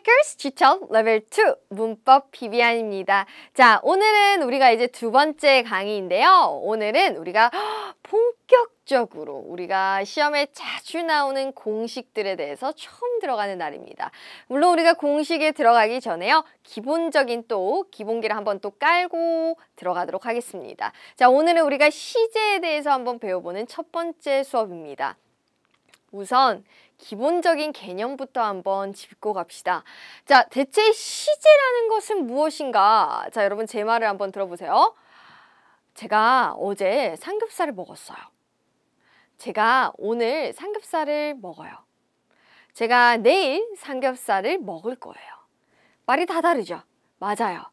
Hackers 지쳐 레벨 2 문법 비비안입니다. 자, 오늘은 우리가 이제 두 번째 강의인데요. 오늘은 우리가 본격적으로 우리가 시험에 자주 나오는 공식들에 대해서 처음 들어가는 날입니다. 물론 우리가 공식에 들어가기 전에요. 기본적인 또 기본기를 한번 또 깔고 들어가도록 하겠습니다. 자, 오늘은 우리가 시제에 대해서 한번 배워보는 첫 번째 수업입니다. 우선 기본적인 개념부터 한번 짚고 갑시다. 자, 대체 시제라는 것은 무엇인가? 자, 여러분 제 말을 한번 들어보세요. 제가 어제 삼겹살을 먹었어요. 제가 오늘 삼겹살을 먹어요. 제가 내일 삼겹살을 먹을 거예요. 말이 다 다르죠? 맞아요.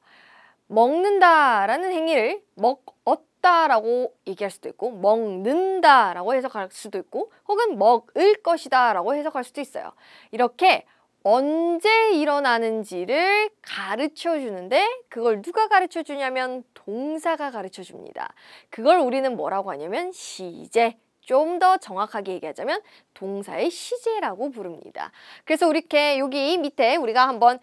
먹는다라는 행위를 먹었다라고 얘기할 수도 있고 먹는다라고 해석할 수도 있고 혹은 먹을 것이다 라고 해석할 수도 있어요. 이렇게 언제 일어나는지를 가르쳐 주는데 그걸 누가 가르쳐 주냐면 동사가 가르쳐 줍니다. 그걸 우리는 뭐라고 하냐면 시제. 좀 더 정확하게 얘기하자면 동사의 시제라고 부릅니다. 그래서 이렇게 여기 밑에 우리가 한번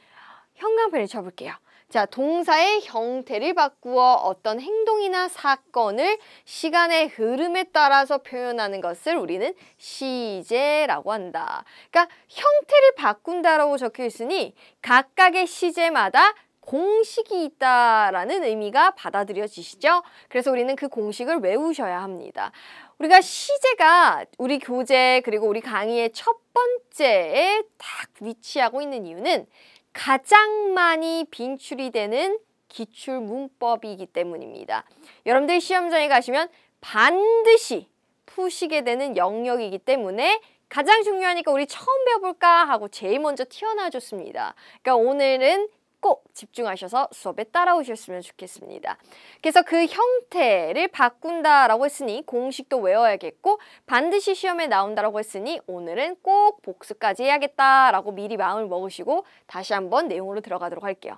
형광펜을 쳐볼게요. 자, 동사의 형태를 바꾸어 어떤 행동이나 사건을 시간의 흐름에 따라서 표현하는 것을 우리는 시제라고 한다. 그러니까 형태를 바꾼다라고 적혀 있으니 각각의 시제마다 공식이 있다라는 의미가 받아들여지시죠? 그래서 우리는 그 공식을 외우셔야 합니다. 우리가 시제가 우리 교재 그리고 우리 강의의 첫 번째에 딱 위치하고 있는 이유는 가장 많이 빈출이 되는 기출 문법이기 때문입니다. 여러분들 시험장에 가시면 반드시 푸시게 되는 영역이기 때문에 가장 중요하니까 우리 처음 배워볼까 하고 제일 먼저 튀어나와줬습니다. 그러니까 오늘은 꼭 집중하셔서 수업에 따라오셨으면 좋겠습니다. 그래서 그 형태를 바꾼다라고 했으니 공식도 외워야겠고 반드시 시험에 나온다라고 했으니 오늘은 꼭 복습까지 해야겠다라고 미리 마음을 먹으시고 다시 한번 내용으로 들어가도록 할게요.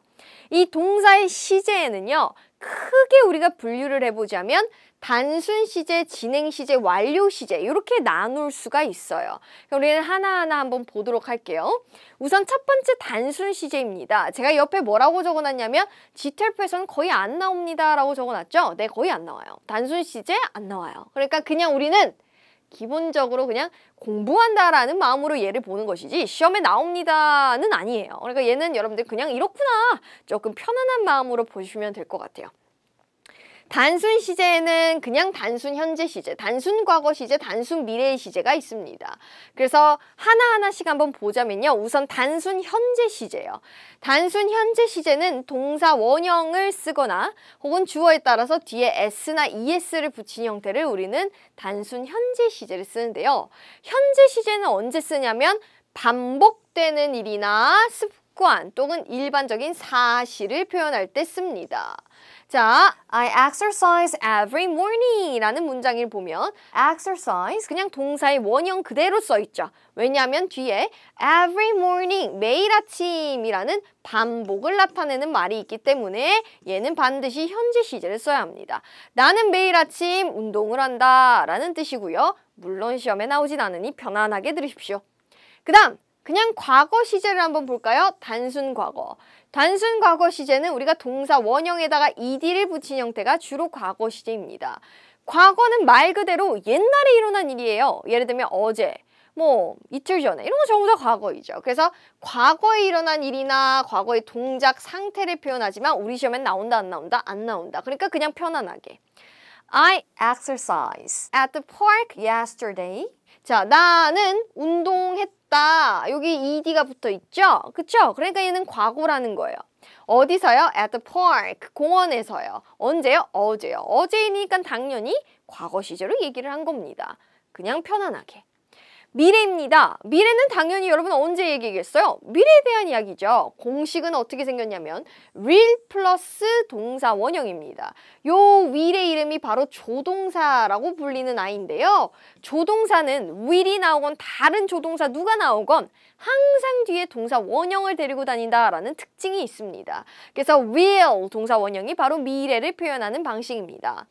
이 동사의 시제에는요. 크게 우리가 분류를 해보자면 단순 시제, 진행 시제, 완료 시제 이렇게 나눌 수가 있어요. 우리는 하나하나 한번 보도록 할게요. 우선 첫 번째 단순 시제입니다. 제가 옆에 뭐라고 적어놨냐면 GTLP에서는 거의 안 나옵니다 라고 적어놨죠? 네, 거의 안 나와요. 단순 시제 안 나와요. 그러니까 그냥 우리는 기본적으로 그냥 공부한다라는 마음으로 얘를 보는 것이지 시험에 나옵니다는 아니에요. 그러니까 얘는 여러분들 그냥 이렇구나 조금 편안한 마음으로 보시면 될 것 같아요. 단순 시제에는 그냥 단순 현재 시제, 단순 과거 시제, 단순 미래 시제가 있습니다. 그래서 하나하나씩 한번 보자면요. 우선 단순 현재 시제예요. 단순 현재 시제는 동사 원형을 쓰거나 혹은 주어에 따라서 뒤에 s나 es를 붙인 형태를 우리는 단순 현재 시제를 쓰는데요. 현재 시제는 언제 쓰냐면 반복되는 일이나 습관 또는 일반적인 사실을 표현할 때 씁니다. 자, I exercise every morning 라는 문장을 보면 exercise 그냥 동사의 원형 그대로 써있죠. 왜냐하면 뒤에 every morning 매일 아침이라는 반복을 나타내는 말이 있기 때문에 얘는 반드시 현재 시제를 써야 합니다. 나는 매일 아침 운동을 한다 라는 뜻이고요. 물론 시험에 나오진 않으니 편안하게 들으십시오. 그 다음 그냥 과거 시제를 한번 볼까요? 단순 과거. 단순 과거 시제는 우리가 동사 원형에다가 ed를 붙인 형태가 주로 과거 시제입니다. 과거는 말 그대로 옛날에 일어난 일이에요. 예를 들면 어제, 뭐 이틀 전에 이런 거 전부 다 과거이죠. 그래서 과거에 일어난 일이나 과거의 동작 상태를 표현하지만 우리 시험엔 나온다 안 나온다? 안 나온다. 그러니까 그냥 편안하게. I exercised at the park yesterday. 자, 나는 운동했다. 여기 ed가 붙어 있죠? 그쵸? 그러니까 얘는 과거라는 거예요. 어디서요? At the park. 공원에서요. 언제요? 어제요. 어제이니까 당연히 과거 시제로 얘기를 한 겁니다. 그냥 편안하게. 미래입니다. 미래는 당연히 여러분 언제 얘기했어요? 미래에 대한 이야기죠. 공식은 어떻게 생겼냐면 will 플러스 동사 원형입니다. 요 will의 이름이 바로 조동사라고 불리는 아이인데요. 조동사는 will이 나오건 다른 조동사 누가 나오건 항상 뒤에 동사 원형을 데리고 다닌다라는 특징이 있습니다. 그래서 will 동사 원형이 바로 미래를 표현하는 방식입니다.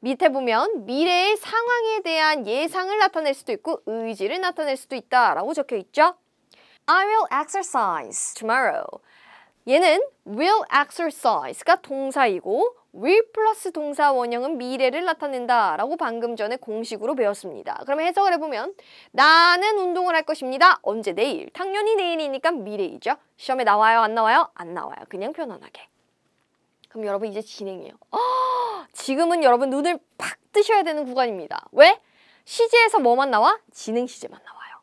밑에 보면 미래의 상황에 대한 예상을 나타낼 수도 있고 의지를 나타낼 수도 있다라고 적혀 있죠. I will exercise tomorrow. 얘는 will exercise가 동사이고 will 플러스 동사 원형은 미래를 나타낸다 라고 방금 전에 공식으로 배웠습니다. 그럼 해석을 해보면 나는 운동을 할 것입니다. 언제? 내일. 당연히 내일이니까 미래이죠. 시험에 나와요? 안 나와요? 안 나와요. 그냥 편안하게. 그럼 여러분 이제 진행이에요. 지금은 여러분 눈을 팍 뜨셔야 되는 구간입니다. 왜? 시제에서 뭐만 나와? 진행 시제만 나와요.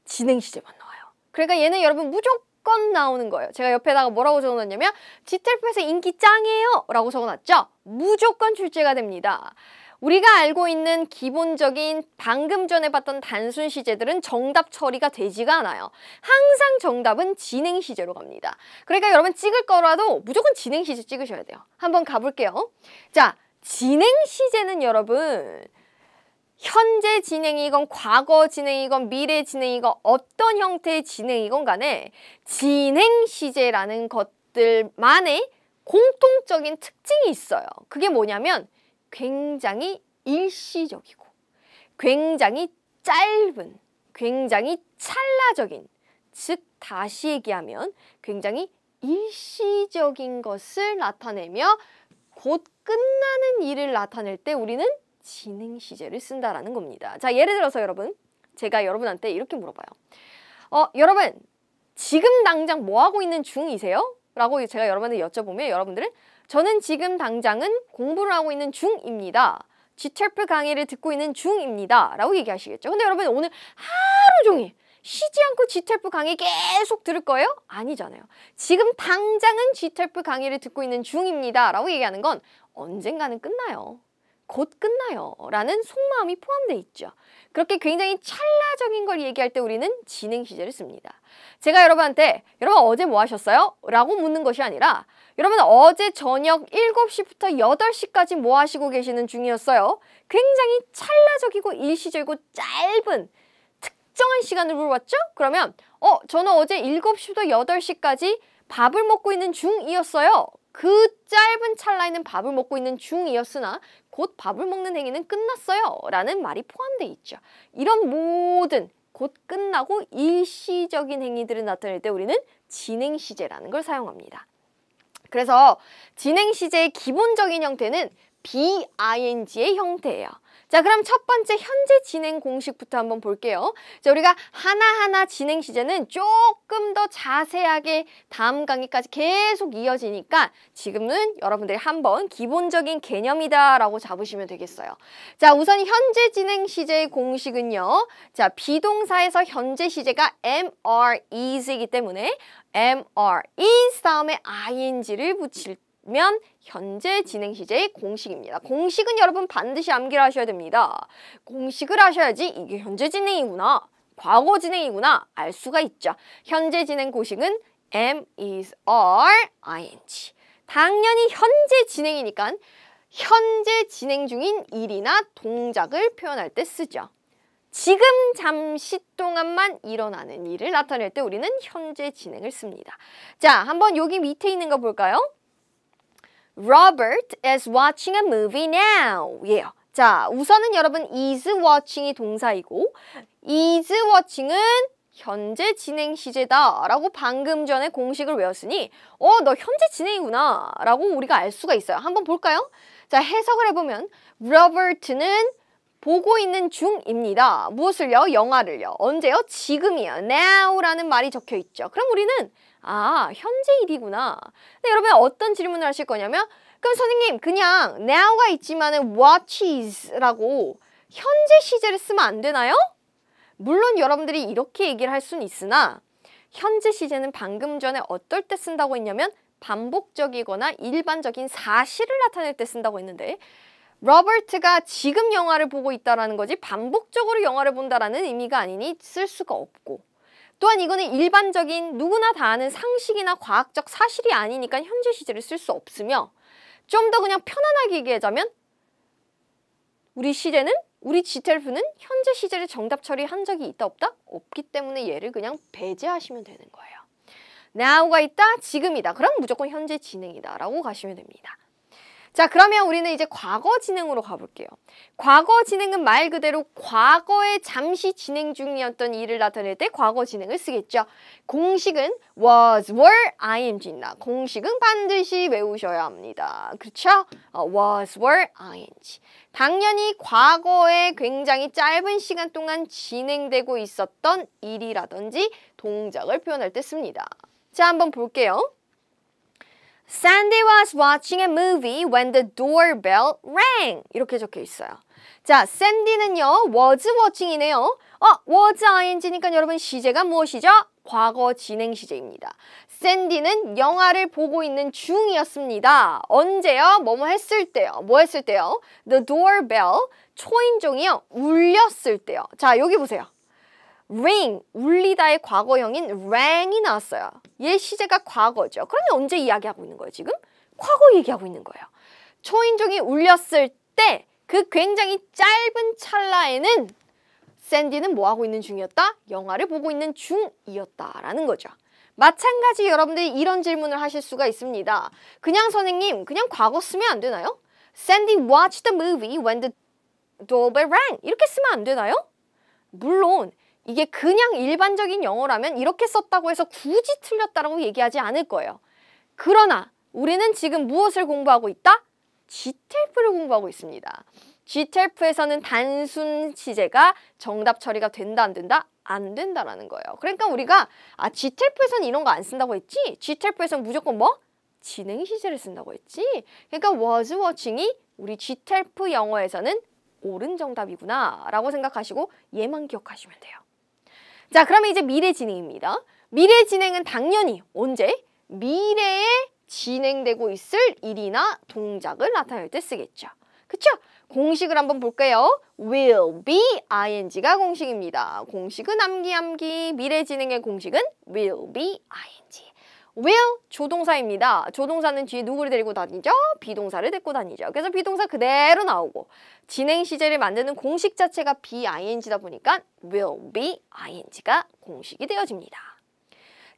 진행 시제만 나와요. 그러니까 얘는 여러분 무조건 나오는 거예요. 제가 옆에다가 뭐라고 적어놨냐면 GTF에서 인기 짱이에요 라고 적어놨죠? 무조건 출제가 됩니다. 우리가 알고 있는 기본적인 방금 전에 봤던 단순 시제들은 정답 처리가 되지가 않아요. 항상 정답은 진행 시제로 갑니다. 그러니까 여러분 찍을 거라도 무조건 진행 시제 찍으셔야 돼요. 한번 가볼게요. 자, 진행 시제는 여러분 현재 진행이건 과거 진행이건 미래 진행이건 어떤 형태의 진행이건 간에 진행 시제라는 것들만의 공통적인 특징이 있어요. 그게 뭐냐면 굉장히 일시적이고 굉장히 짧은, 굉장히 찰나적인, 즉 다시 얘기하면 굉장히 일시적인 것을 나타내며 곧 끝나는 일을 나타낼 때 우리는 진행 시제를 쓴다라는 겁니다. 자, 예를 들어서 여러분, 제가 여러분한테 이렇게 물어봐요. 여러분, 지금 당장 뭐 하고 있는 중이세요? 라고 제가 여러분한테 여쭤보면 여러분들은 저는 지금 당장은 공부를 하고 있는 중입니다. GTRP 강의를 듣고 있는 중입니다. 라고 얘기하시겠죠. 근데 여러분 오늘 하루 종일 쉬지 않고 GTRP 강의 계속 들을 거예요? 아니잖아요. 지금 당장은 GTRP 강의를 듣고 있는 중입니다. 라고 얘기하는 건 언젠가는 끝나요. 곧 끝나요. 라는 속마음이 포함되어 있죠. 그렇게 굉장히 찰나적인 걸 얘기할 때 우리는 진행 시제를 씁니다. 제가 여러분한테 여러분 어제 뭐 하셨어요? 라고 묻는 것이 아니라 여러분 어제 저녁 7시부터 8시까지 뭐 하시고 계시는 중이었어요? 굉장히 찰나적이고 일시적이고 짧은 특정한 시간을 물어봤죠? 그러면 저는 어제 7시부터 8시까지 밥을 먹고 있는 중이었어요. 그 짧은 찰나에는 밥을 먹고 있는 중이었으나 곧 밥을 먹는 행위는 끝났어요 라는 말이 포함되어 있죠. 이런 모든 곧 끝나고 일시적인 행위들을 나타낼 때 우리는 진행 시제라는 걸 사용합니다. 그래서 진행 시제의 기본적인 형태는 BING의 형태예요. 자, 그럼 첫 번째 현재 진행 공식부터 한번 볼게요. 자, 우리가 하나하나 진행 시제는 조금 더 자세하게 다음 강의까지 계속 이어지니까 지금은 여러분들이 한번 기본적인 개념이다 라고 잡으시면 되겠어요. 자, 우선 현재 진행 시제의 공식은요. 자, 비동사에서 현재 시제가 am, are, is이기 때문에 am, are, is 다음에 ing를 붙이면 현재 진행 시제의 공식입니다. 공식은 여러분 반드시 암기를 하셔야 됩니다. 공식을 하셔야지 이게 현재 진행이구나, 과거 진행이구나 알 수가 있죠. 현재 진행 공식은 am, is, are, ing. 당연히 현재 진행이니까 현재 진행 중인 일이나 동작을 표현할 때 쓰죠. 지금 잠시 동안만 일어나는 일을 나타낼 때 우리는 현재 진행을 씁니다. 자, 한번 여기 밑에 있는 거 볼까요? Robert is watching a movie now. 예요. 자, 우선은 여러분 is watching이 동사이고 is watching은 현재 진행 시제다 라고 방금 전에 공식을 외웠으니 너 현재 진행이구나 라고 우리가 알 수가 있어요. 한번 볼까요? 자, 해석을 해보면 Robert는 보고 있는 중입니다. 무엇을요? 영화를요. 언제요? 지금이요. Now라는 말이 적혀 있죠. 그럼 우리는 현재 일이구나. 근데 여러분 어떤 질문을 하실 거냐면 그럼 선생님 그냥 now가 있지만은 watches라고 현재 시제를 쓰면 안 되나요? 물론 여러분들이 이렇게 얘기를 할 수는 있으나 현재 시제는 방금 전에 어떨 때 쓴다고 했냐면 반복적이거나 일반적인 사실을 나타낼 때 쓴다고 했는데 로버트가 지금 영화를 보고 있다라는 거지 반복적으로 영화를 본다라는 의미가 아니니 쓸 수가 없고 또한 이거는 일반적인 누구나 다 아는 상식이나 과학적 사실이 아니니까 현재 시제를 쓸 수 없으며 좀 더 그냥 편안하게 얘기하자면 우리 시제는 우리 GTLF는 현재 시제를 정답 처리한 적이 있다 없다? 없기 때문에 얘를 그냥 배제하시면 되는 거예요. now가 있다, 지금이다. 그럼 무조건 현재 진행이다 라고 가시면 됩니다. 자, 그러면 우리는 이제 과거 진행으로 가볼게요. 과거 진행은 말 그대로 과거에 잠시 진행 중이었던 일을 나타낼 때 과거 진행을 쓰겠죠. 공식은 was, were, ing입니다. 공식은 반드시 외우셔야 합니다. 그렇죠? was, were, ing. 당연히 과거에 굉장히 짧은 시간 동안 진행되고 있었던 일이라든지 동작을 표현할 때 씁니다. 자, 한번 볼게요. Sandy was watching a movie when the doorbell rang. 이렇게 적혀 있어요. 자, Sandy는요, was watching이네요. was ing니까 여러분 시제가 무엇이죠? 과거 진행 시제입니다. Sandy는 영화를 보고 있는 중이었습니다. 언제요? 뭐뭐 했을 때요. 뭐 했을 때요? The doorbell, 초인종이요. 울렸을 때요. 자, 여기 보세요. ring, 울리다의 과거형인 rang이 나왔어요. 얘 시제가 과거죠. 그러면 언제 이야기하고 있는 거예요, 지금? 과거 얘기하고 있는 거예요. 초인종이 울렸을 때 그 굉장히 짧은 찰나에는 샌디는 뭐 하고 있는 중이었다? 영화를 보고 있는 중이었다라는 거죠. 마찬가지 여러분들이 이런 질문을 하실 수가 있습니다. 그냥 선생님, 그냥 과거 쓰면 안 되나요? Sandy watched the movie when the doorbell rang. 이렇게 쓰면 안 되나요? 물론 이게 그냥 일반적인 영어라면 이렇게 썼다고 해서 굳이 틀렸다라고 얘기하지 않을 거예요. 그러나 우리는 지금 무엇을 공부하고 있다? GTELF를 공부하고 있습니다. GTELF에서는 단순 시제가 정답 처리가 된다 안 된다? 안 된다라는 거예요. 그러니까 우리가 GTELF에서는 이런 거 안 쓴다고 했지? GTELF에서는 무조건 뭐? 진행 시제를 쓴다고 했지? 그러니까 was watching이 우리 GTELF 영어에서는 옳은 정답이구나 라고 생각하시고 얘만 기억하시면 돼요. 자, 그러면 이제 미래 진행입니다. 미래 진행은 당연히 언제? 미래에 진행되고 있을 일이나 동작을 나타낼 때 쓰겠죠. 그쵸? 공식을 한번 볼게요. will be ing가 공식입니다. 공식은 암기. 미래 진행의 공식은 will be ing. will 조동사입니다. 조동사는 뒤에 누구를 데리고 다니죠? 비동사를 데리고 다니죠. 그래서 비동사 그대로 나오고 진행 시제를 만드는 공식 자체가 be ing다 보니까 will be ing가 공식이 되어집니다.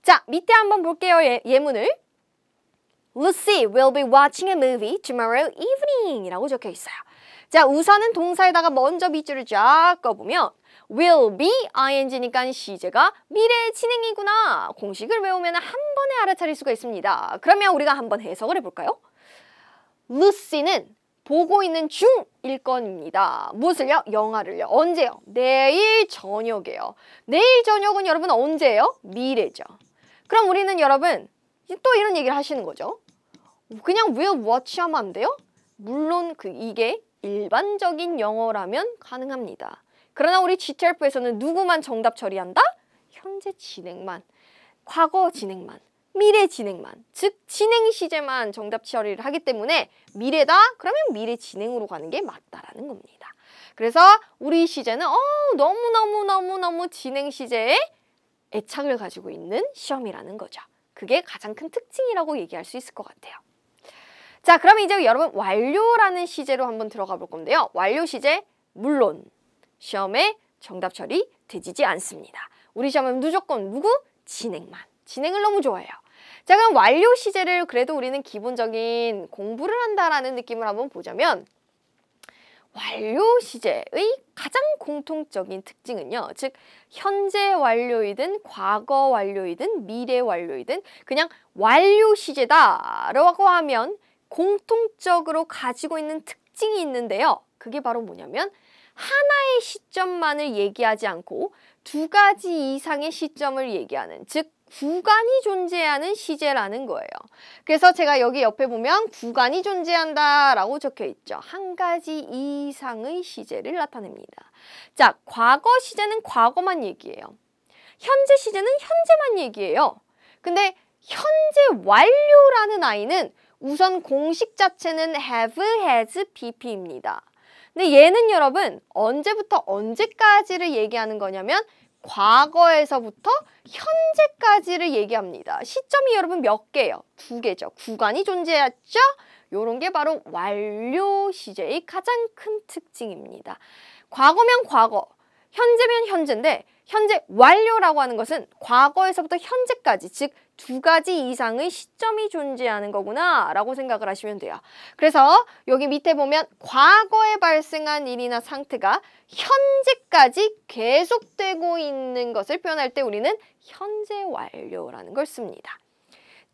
자, 밑에 한번 볼게요. 예문을. Lucy will be watching a movie tomorrow evening 이라고 적혀 있어요. 자, 우선은 동사에다가 먼저 밑줄을 쫙 꺼보면 will be ing니까 시제가 미래 진행이구나. 공식을 외우면 한 번에 알아차릴 수가 있습니다. 그러면 우리가 한번 해석을 해볼까요? Lucy는 보고 있는 중일 건입니다. 무엇을요? 영화를요. 언제요? 내일 저녁에요. 내일 저녁은 여러분 언제예요? 미래죠. 그럼 우리는 여러분 또 이런 얘기를 하시는 거죠. 그냥 will watch 하면 안 돼요? 물론 이게 일반적인 영어라면 가능합니다. 그러나 우리 GTELF에서는 누구만 정답 처리한다? 현재 진행만, 과거 진행만, 미래 진행만, 즉 진행 시제만 정답 처리를 하기 때문에 미래다? 그러면 미래 진행으로 가는 게 맞다라는 겁니다. 그래서 우리 시제는 너무너무 진행 시제에 애착을 가지고 있는 시험이라는 거죠. 그게 가장 큰 특징이라고 얘기할 수 있을 것 같아요. 자, 그럼 이제 여러분 완료라는 시제로 한번 들어가 볼 건데요. 완료 시제 물론 시험에 정답 처리 되지지 않습니다. 우리 시험은 무조건 누구? 진행만. 진행을 너무 좋아해요. 자, 그럼 완료 시제를 그래도 우리는 기본적인 공부를 한다라는 느낌을 한번 보자면 완료 시제의 가장 공통적인 특징은요. 즉 현재 완료이든 과거 완료이든 미래 완료이든 그냥 완료 시제다라고 하면 공통적으로 가지고 있는 특징이 있는데요. 그게 바로 뭐냐면 하나의 시점만을 얘기하지 않고 두 가지 이상의 시점을 얘기하는, 즉 구간이 존재하는 시제라는 거예요. 그래서 제가 여기 옆에 보면 구간이 존재한다라고 적혀 있죠. 한 가지 이상의 시제를 나타냅니다. 자, 과거 시제는 과거만 얘기해요. 현재 시제는 현재만 얘기해요. 근데 현재 완료라는 아이는 우선 공식 자체는 have, has, pp입니다. 근데 얘는 여러분 언제부터 언제까지를 얘기하는 거냐면 과거에서부터 현재까지를 얘기합니다. 시점이 여러분 몇 개예요? 두 개죠. 구간이 존재했죠? 요런 게 바로 완료 시제의 가장 큰 특징입니다. 과거면 과거, 현재면 현재인데 현재 완료라고 하는 것은 과거에서부터 현재까지, 즉 두 가지 이상의 시점이 존재하는 거구나 라고 생각을 하시면 돼요. 그래서 여기 밑에 보면 과거에 발생한 일이나 상태가 현재까지 계속되고 있는 것을 표현할 때 우리는 현재 완료라는 걸 씁니다.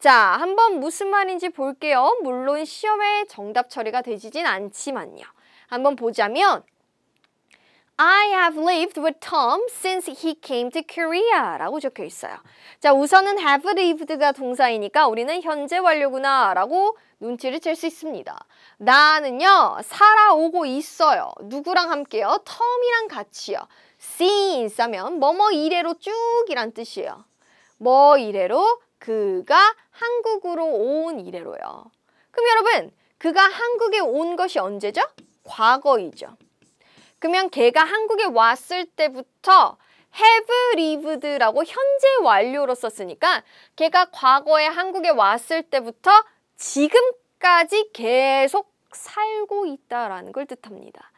자, 한번 무슨 말인지 볼게요. 물론 시험에 정답 처리가 되지진 않지만요. 한번 보자면 I have lived with Tom since he came to Korea 라고 적혀 있어요. 자, 우선은 have lived가 동사이니까 우리는 현재 완료구나 라고 눈치를 챌 수 있습니다. 나는요, 살아오고 있어요. 누구랑 함께요? 텀이랑 같이요. since 하면 뭐뭐 이래로 쭉이란 뜻이에요. 뭐 이래로? 그가 한국으로 온 이래로요. 그럼 여러분, 그가 한국에 온 것이 언제죠? 과거이죠. 그러면 걔가 한국에 왔을 때부터 have lived라고 현재 완료로 썼으니까 걔가 과거에 한국에 왔을 때부터 지금까지 계속 살고 있다라는 걸 뜻합니다.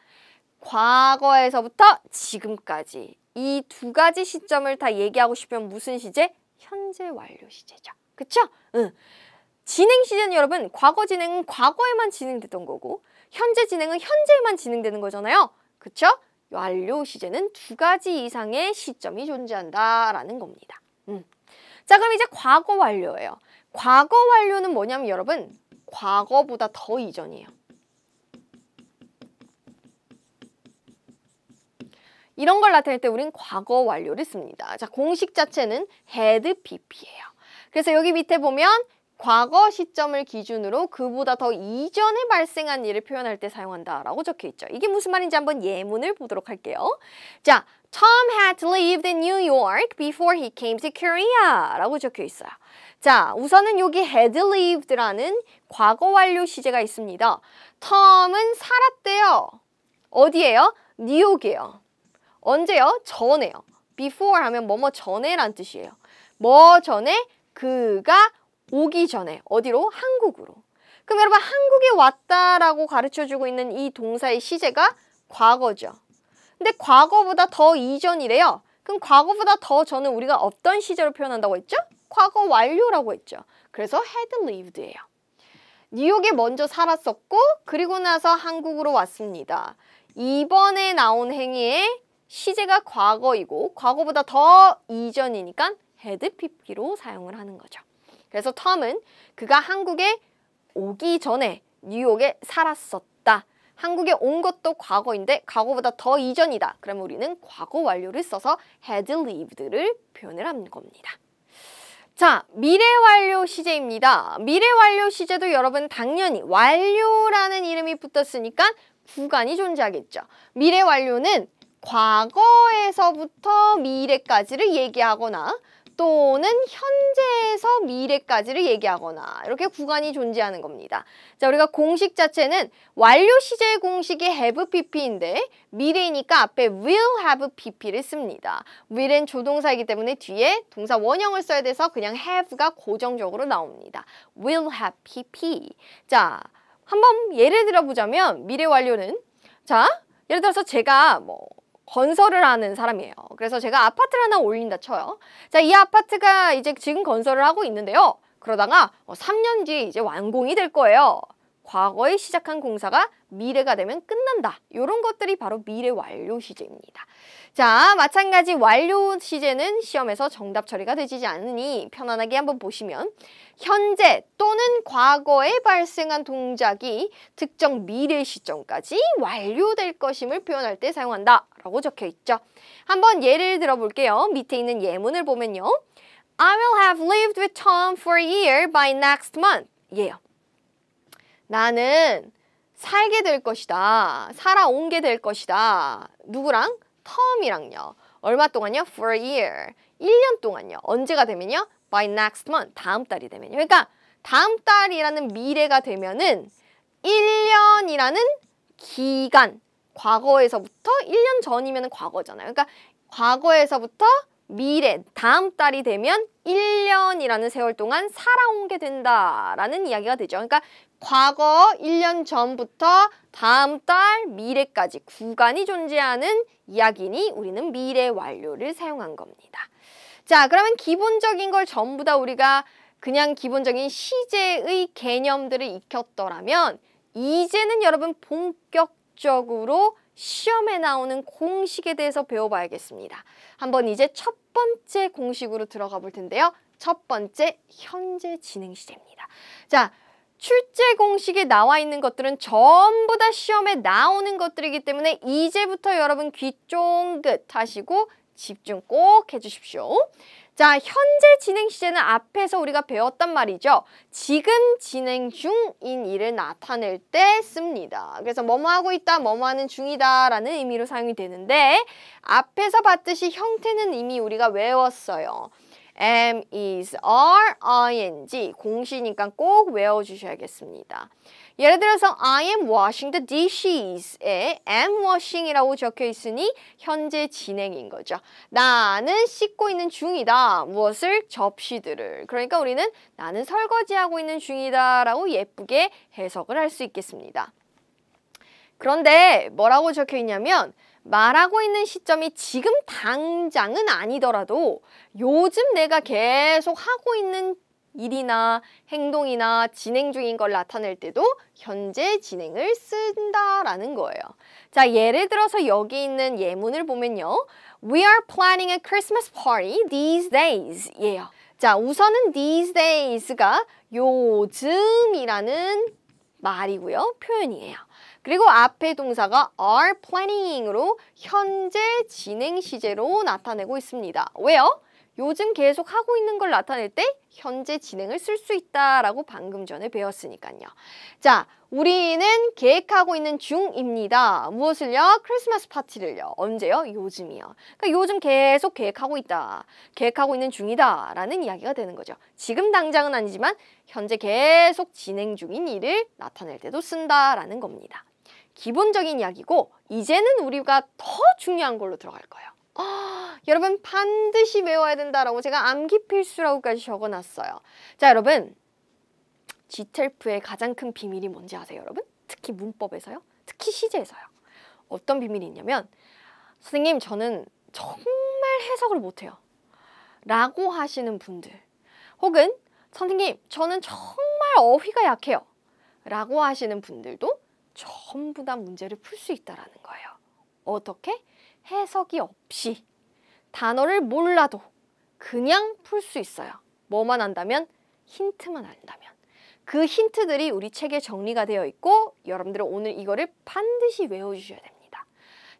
과거에서부터 지금까지 이 두 가지 시점을 다 얘기하고 싶으면 무슨 시제? 현재 완료 시제죠. 그쵸? 응. 진행 시제는 여러분, 과거 진행은 과거에만 진행됐던 거고 현재 진행은 현재에만 진행되는 거잖아요. 그쵸? 완료 시제는 두 가지 이상의 시점이 존재한다라는 겁니다. 자, 그럼 이제 과거 완료예요. 과거 완료는 뭐냐면 여러분, 과거보다 더 이전이에요. 이런 걸 나타낼 때 우린 과거 완료를 씁니다. 자, 공식 자체는 had pp예요. 그래서 여기 밑에 보면 과거 시점을 기준으로 그보다 더 이전에 발생한 일을 표현할 때 사용한다라고 적혀 있죠. 이게 무슨 말인지 한번 예문을 보도록 할게요. 자, Tom had lived in New York before he came to Korea 라고 적혀 있어요. 자, 우선은 여기 had lived라는 과거 완료 시제가 있습니다. 톰은 살았대요. 어디예요? 뉴욕이에요. 언제요? 전에요. before 하면 뭐뭐 전에란 뜻이에요. 뭐 전에? 그가 오기 전에. 어디로? 한국으로. 그럼 여러분, 한국에 왔다라고 가르쳐주고 있는 이 동사의 시제가 과거죠. 근데 과거보다 더 이전이래요. 그럼 과거보다 더 전은 우리가 어떤 시제로 표현한다고 했죠? 과거 완료라고 했죠. 그래서 had lived예요. 뉴욕에 먼저 살았었고 그리고 나서 한국으로 왔습니다. 이번에 나온 행위의 시제가 과거이고 과거보다 더 이전이니까 had pp로 사용을 하는 거죠. 그래서 톰은 그가 한국에 오기 전에 뉴욕에 살았었다. 한국에 온 것도 과거인데 과거보다 더 이전이다. 그러면 우리는 과거 완료를 써서 had lived를 표현을 하는 겁니다. 자, 미래 완료 시제입니다. 미래 완료 시제도 여러분 당연히 완료라는 이름이 붙었으니까 구간이 존재하겠죠. 미래 완료는 과거에서부터 미래까지를 얘기하거나 또는 현재에서 미래까지를 얘기하거나 이렇게 구간이 존재하는 겁니다. 자, 우리가 공식 자체는 완료 시제의 공식이 have pp인데 미래이니까 앞에 will have pp를 씁니다. will은 조동사이기 때문에 뒤에 동사 원형을 써야 돼서 그냥 have가 고정적으로 나옵니다. will have pp. 자, 한번 예를 들어보자면 미래 완료는 자, 예를 들어서 제가 건설을 하는 사람이에요. 그래서 제가 아파트를 하나 올린다 쳐요. 자, 이 아파트가 이제 지금 건설을 하고 있는데요. 그러다가 3년 뒤에 이제 완공이 될 거예요. 과거에 시작한 공사가 미래가 되면 끝난다. 이런 것들이 바로 미래 완료 시제입니다. 자, 마찬가지 완료 시제는 시험에서 정답 처리가 되지 않으니 편안하게 한번 보시면 현재 또는 과거에 발생한 동작이 특정 미래 시점까지 완료될 것임을 표현할 때 사용한다 라고 적혀 있죠. 한번 예를 들어볼게요. 밑에 있는 예문을 보면요. I will have lived with Tom for a year by next month. 예요. 나는 살게 될 것이다. 살아온 게 될 것이다. 누구랑? 텀이랑요. 얼마 동안요? For a year. 1년 동안요. 언제가 되면요? By next month. 다음 달이 되면요. 그러니까 다음 달이라는 미래가 되면은 1년이라는 기간. 과거에서부터 1년 전이면 과거잖아요. 그러니까 과거에서부터 미래, 다음 달이 되면 1년이라는 세월 동안 살아온 게 된다라는 이야기가 되죠. 그러니까 과거 1년 전부터 다음 달 미래까지 구간이 존재하는 이야기니 우리는 미래 완료를 사용한 겁니다. 자, 그러면 기본적인 걸 전부 다 우리가 그냥 기본적인 시제의 개념들을 익혔더라면 이제는 여러분 본격적으로 시험에 나오는 공식에 대해서 배워봐야겠습니다. 한번 이제 첫 번째 공식으로 들어가 볼 텐데요. 첫 번째, 현재 진행 시제입니다. 자, 출제 공식에 나와 있는 것들은 전부 다 시험에 나오는 것들이기 때문에 이제부터 여러분 귀 쫑긋 하시고 집중 꼭 해주십시오. 자, 현재 진행 시제는 앞에서 우리가 배웠단 말이죠. 지금 진행 중인 일을 나타낼 때 씁니다. 그래서 뭐뭐 하고 있다, 뭐뭐 하는 중이다 라는 의미로 사용이 되는데 앞에서 봤듯이 형태는 이미 우리가 외웠어요. am, is, are, ing 공시니까 꼭 외워주셔야겠습니다. 예를 들어서 I am washing the dishes에 am washing이라고 적혀 있으니 현재 진행인 거죠. 나는 씻고 있는 중이다. 무엇을? 접시들을. 그러니까 우리는 나는 설거지하고 있는 중이다 라고 예쁘게 해석을 할 수 있겠습니다. 그런데 뭐라고 적혀 있냐면 말하고 있는 시점이 지금 당장은 아니더라도 요즘 내가 계속 하고 있는 일이나 행동이나 진행 중인 걸 나타낼 때도 현재 진행을 쓴다라는 거예요. 자, 예를 들어서 여기 있는 예문을 보면요. We are planning a Christmas party these days. 예요. 자, 우선은 these days가 요즘이라는 말이고요. 표현이에요. 그리고 앞에 동사가 are planning으로 현재 진행 시제로 나타내고 있습니다. 왜요? 요즘 계속 하고 있는 걸 나타낼 때 현재 진행을 쓸 수 있다라고 방금 전에 배웠으니까요. 자, 우리는 계획하고 있는 중입니다. 무엇을요? 크리스마스 파티를요. 언제요? 요즘이요. 그러니까 요즘 계속 계획하고 있다. 계획하고 있는 중이다 라는 이야기가 되는 거죠. 지금 당장은 아니지만 현재 계속 진행 중인 일을 나타낼 때도 쓴다라는 겁니다. 기본적인 이야기고 이제는 우리가 더 중요한 걸로 들어갈 거예요. 여러분 반드시 외워야 된다라고 제가 암기 필수라고까지 적어놨어요. 자, 여러분 GTELF의 가장 큰 비밀이 뭔지 아세요, 여러분? 특히 문법에서요. 특히 시제에서요. 어떤 비밀이 있냐면 선생님 저는 정말 해석을 못해요 라고 하시는 분들 혹은 선생님 저는 정말 어휘가 약해요 라고 하시는 분들도 전부 다 문제를 풀 수 있다는 거예요. 어떻게? 해석이 없이 단어를 몰라도 그냥 풀 수 있어요. 뭐만 안다면? 힌트만 안다면. 그 힌트들이 우리 책에 정리가 되어 있고 여러분들은 오늘 이거를 반드시 외워주셔야 됩니다.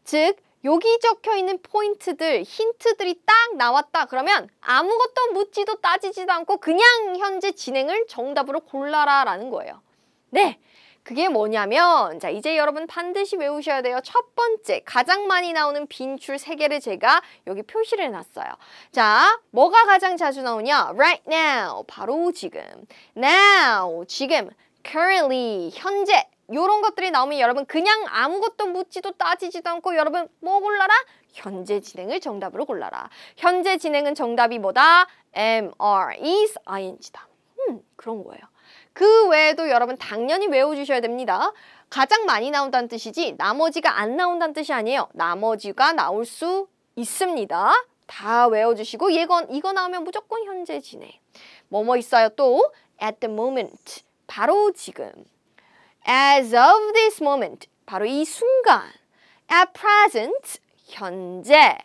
즉 여기 적혀 있는 포인트들, 힌트들이 딱 나왔다 그러면 아무것도 묻지도 따지지도 않고 그냥 현재 진행을 정답으로 골라라 라는 거예요. 네. 그게 뭐냐면 자 이제 여러분 반드시 외우셔야 돼요. 첫 번째 가장 많이 나오는 빈줄 3개를 제가 여기 표시를 해놨어요. 자 뭐가 가장 자주 나오냐? Right now 바로 지금, now 지금, currently 현재 이런 것들이 나오면 여러분 그냥 아무것도 묻지도 따지지도 않고 여러분 뭐 골라라? 현재 진행을 정답으로 골라라. 현재 진행은 정답이 뭐다? am, are, is, ing다. 그런 거예요. 그 외에도 여러분 당연히 외워주셔야 됩니다. 가장 많이 나온다는 뜻이지 나머지가 안 나온다는 뜻이 아니에요. 나머지가 나올 수 있습니다. 다 외워주시고 이거 나오면 무조건 현재 진행. 뭐뭐 있어요 또? At the moment, 바로 지금. As of this moment, 바로 이 순간. At present, 현재.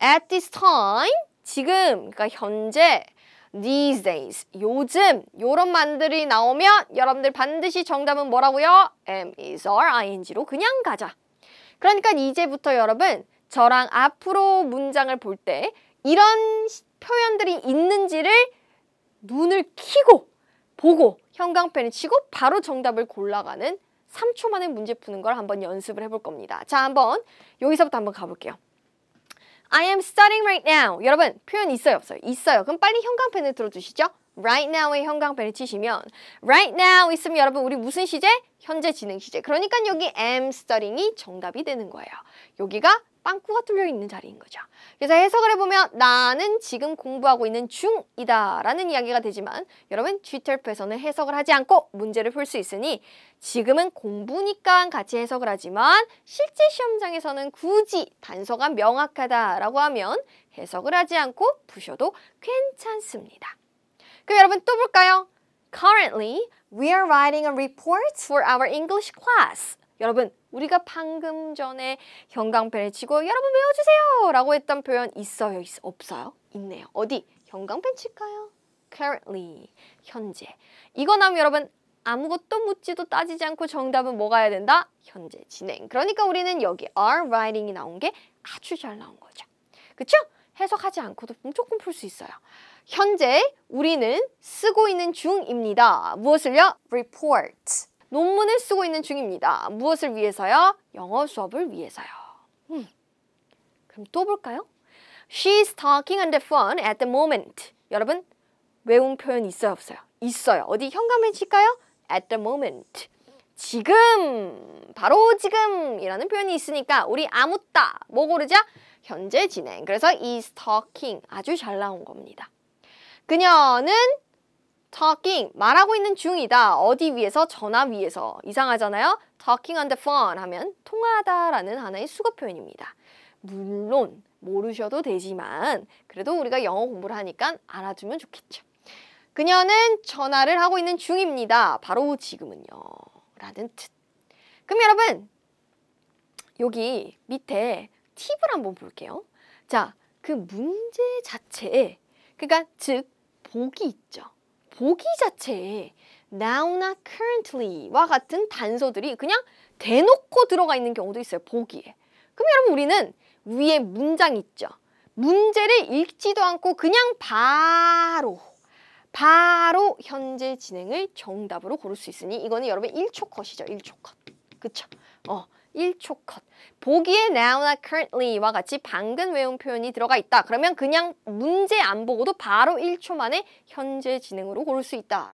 At this time, 지금, 그러니까 현재. These days, 요즘 요런 말들이 나오면 여러분들 반드시 정답은 뭐라고요? am, is, are, ing로 그냥 가자. 그러니까 이제부터 여러분 저랑 앞으로 문장을 볼 때 이런 표현들이 있는지를 눈을 켜고 보고 형광펜을 치고 바로 정답을 골라가는 3초 만에 문제 푸는 걸 한번 연습을 해볼 겁니다. 자, 한번 여기서부터 한번 가볼게요. I am studying right now. 여러분 표현 있어요 없어요? 있어요. 그럼 빨리 형광펜을 들어주시죠. Right now에 형광펜을 치시면 right now 있으면 여러분 우리 무슨 시제? 현재 진행 시제. 그러니까 여기 am studying이 정답이 되는 거예요. 여기가 빵꾸가 뚫려 있는 자리인 거죠. 그래서 해석을 해보면 나는 지금 공부하고 있는 중이다 라는 이야기가 되지만 여러분 GTF에서는 해석을 하지 않고 문제를 풀 수 있으니 지금은 공부니까 같이 해석을 하지만 실제 시험장에서는 굳이 단서가 명확하다라고 하면 해석을 하지 않고 푸셔도 괜찮습니다. 그럼 여러분 또 볼까요? Currently, we are writing a report for our English class. 여러분, 우리가 방금 전에 형광펜을 치고 여러분 외워주세요 라고 했던 표현 있어요? 없어요? 있네요. 어디? 형광펜 칠까요? Currently, 현재. 이거 나오면 여러분 아무것도 묻지도 따지지 않고 정답은 뭐가 해야 된다? 현재 진행. 그러니까 우리는 여기 are writing이 나온 게 아주 잘 나온 거죠. 그쵸? 해석하지 않고도 무조건 풀 수 있어요. 현재 우리는 쓰고 있는 중입니다. 무엇을요? report. 논문을 쓰고 있는 중입니다. 무엇을 위해서요? 영어 수업을 위해서요. 그럼 또 볼까요? She's talking on the phone at the moment. 여러분, 외운 표현 있어요, 없어요? 있어요. 어디 현관펜 칠까요? At the moment. 지금, 바로 지금이라는 표현이 있으니까 우리 아무따 뭐 고르자? 현재 진행. 그래서 is talking 아주 잘 나온 겁니다. 그녀는 talking 말하고 있는 중이다. 어디 위해서? 전화 위에서. 이상하잖아요. talking on the phone 하면 통화하다라는 하나의 수거 표현입니다. 물론 모르셔도 되지만 그래도 우리가 영어 공부를 하니까 알아두면 좋겠죠. 그녀는 전화를 하고 있는 중입니다. 바로 지금은요. 라는 뜻. 그럼 여러분 여기 밑에 팁을 한번 볼게요. 자, 그 문제 자체에 그러니까 즉 보기 있죠. 보기 자체에 now나 currently와 같은 단서들이 그냥 대놓고 들어가 있는 경우도 있어요. 보기에. 그럼 여러분 우리는 위에 문장 있죠. 문제를 읽지도 않고 그냥 바로 현재 진행을 정답으로 고를 수 있으니 이거는 여러분 1초 컷이죠. 1초 컷. 그쵸? 1초 컷. 보기에 now나 currently와 같이 방금 외운 표현이 들어가 있다. 그러면 그냥 문제 안 보고도 바로 1초 만에 현재 진행으로 고를 수 있다.